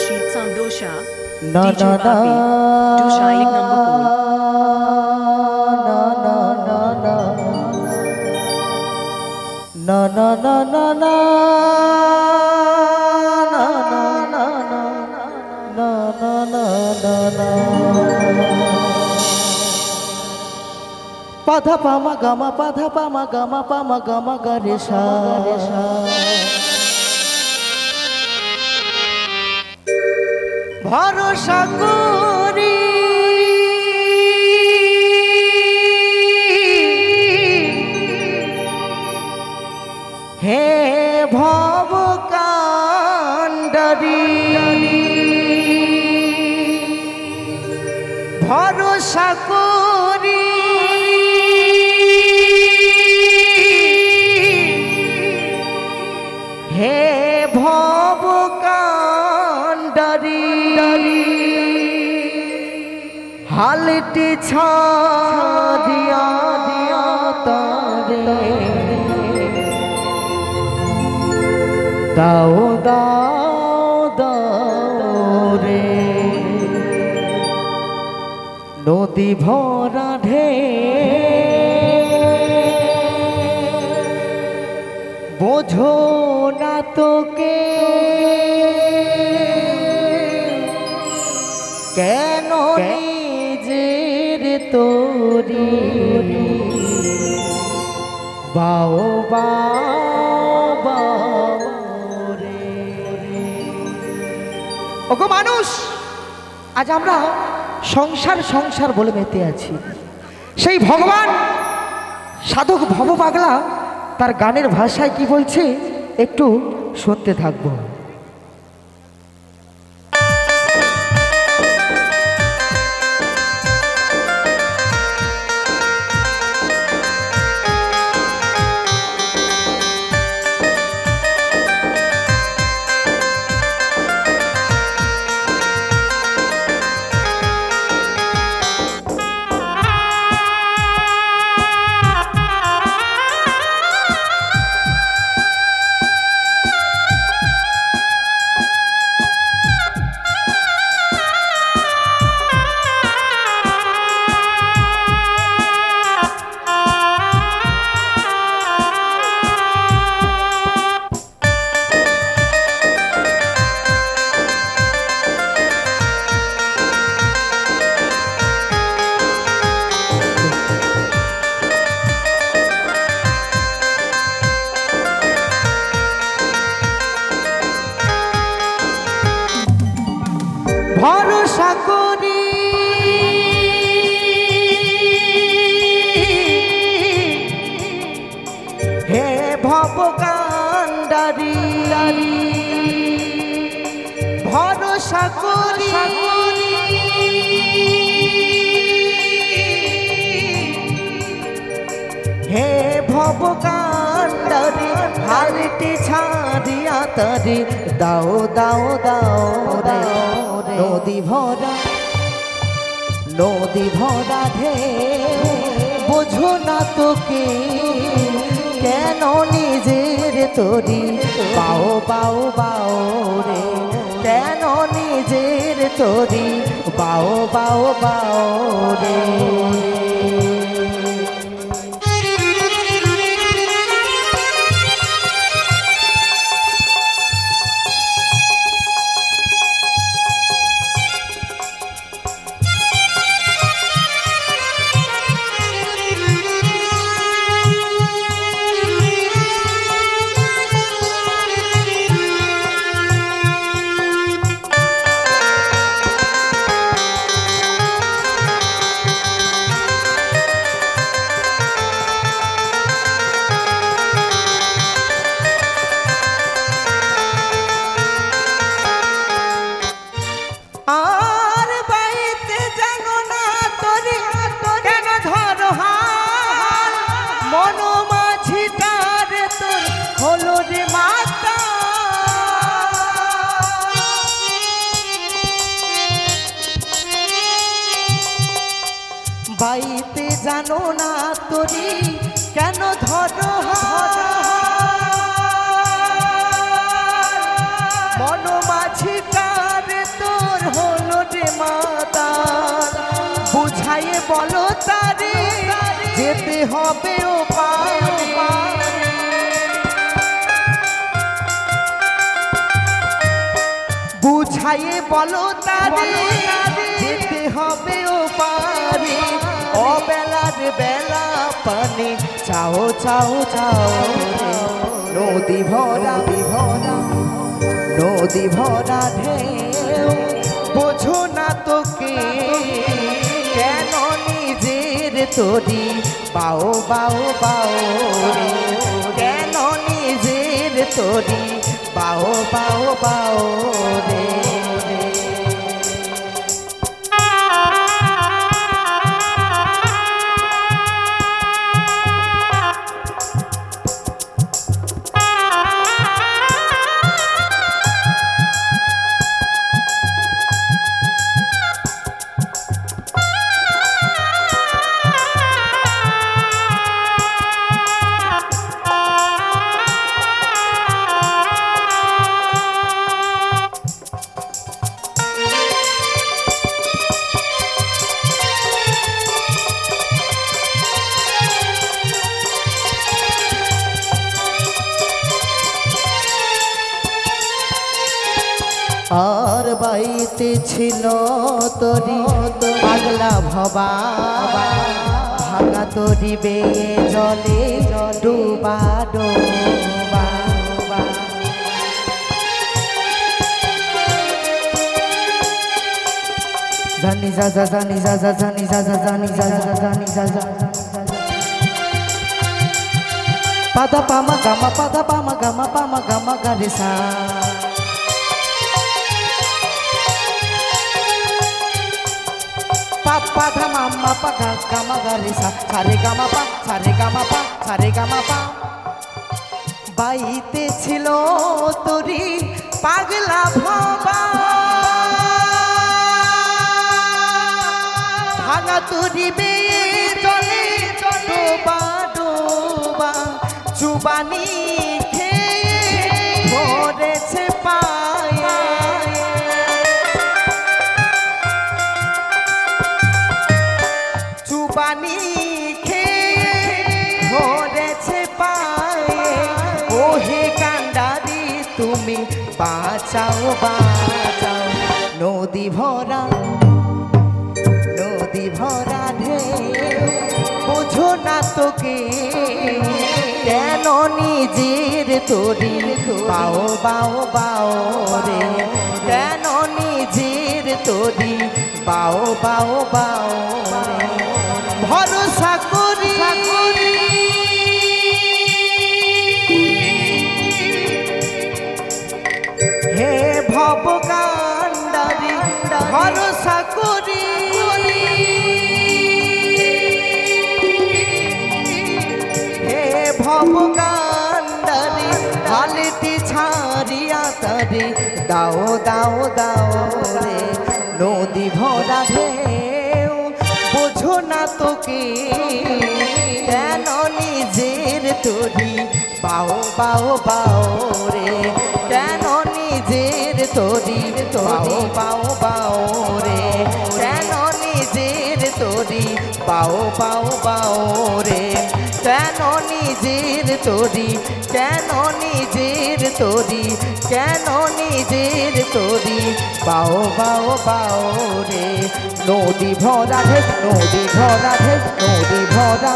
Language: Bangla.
Khurshid Samdosha, na DJ na na Bapi, Dusha ek number phone. na na na na na Pada pama gama pada pama gama garesha ভরসা করি হে ভব কান্ডারি ভরসা করি হে ভব কান্ডারি হালটি ছাড়িয়া দিয়া তারে দাও দাও দাও রে নদী ভরা ঢে বোঝো না তোকে কেন নিজের তোরি বাও বাও রে ওগো মানুষ আজ আমরা সংসার বলে মেতে আছি সেই ভগবান সাধক ভব পাগলা তার গানের ভাষায় কি বলছে একটু শুনতে থাকবো ভরসা করি হে ভব কান্ডারি ভরসা করি হে ভব কান্ডারি হালটি ছাড়িয়া তারি দাও দাও দাও রে নদী ভরা ঢে বোঝো না তোকে কেন নিজের তোরি বাও বাও বাও রে কেন নিজের তোরি বাও বাও বাও রে বাইতে জানো না তোরি কেন ধরো মন মাঝি কারে হবে ও পারে বুঝাইয়ে বলো তারে যেতে হবে ও পারে অবেলার বেলা পানি চাও চাও চাও নদী ভরা নদী ভরা ঢেউ বোঝো না তোকে কেন নিজের তরি বাও বাও বাও রে কেন নিজের তরি বাও বাও বাও রে আর বাইতে ছিল তরি পাগলা ভবা ভাঙা তরি বেয়ে জলে ডুবা ডোবা জানি যা যা জানি যা যা জানি যা যা জানি যা যা জানি যা যা পাদা পামা গামা গারে সা pa ga ma ma pa ga ma ga re sa re ga ma pa re ga ma pa বাইতে ছিল তোরি পাগলা ভবা ভাঙা তোরি বেয়ে জলে ডোবা ডোবা চুবানি খেয়ে ভরেছে পায়ে পানি খেয়ে ভরেছে পায়ে ওহে কান্ডারি তুমি বাঁচাও বাঁচাও নদী ভরা ঢেউ বোঝো না তোকে কেন নিজের তরি বাও বাও বাও রে কেন নিজের তরি বাও বাও বাও রে ভরসা করি হে ভব কান্ডারি ভরসা করি হে ভব কান্ডারি হালতি ছাড়িয়া তারে দাও দাও দাও রে নদী ভরা ঢেউ বোঝো না তোকে কেন নিজের তরি বাও বাও বাও রে কেন নিজের তরি বাও বাও বাও রে কেন নিজের তরি বাও বাও বাও রে কেন নিজের তরি কেন নিজের তরি কেন নিজের তরি বাও বাও বাও রে নদী ভরা ঢেউ নদী ভরা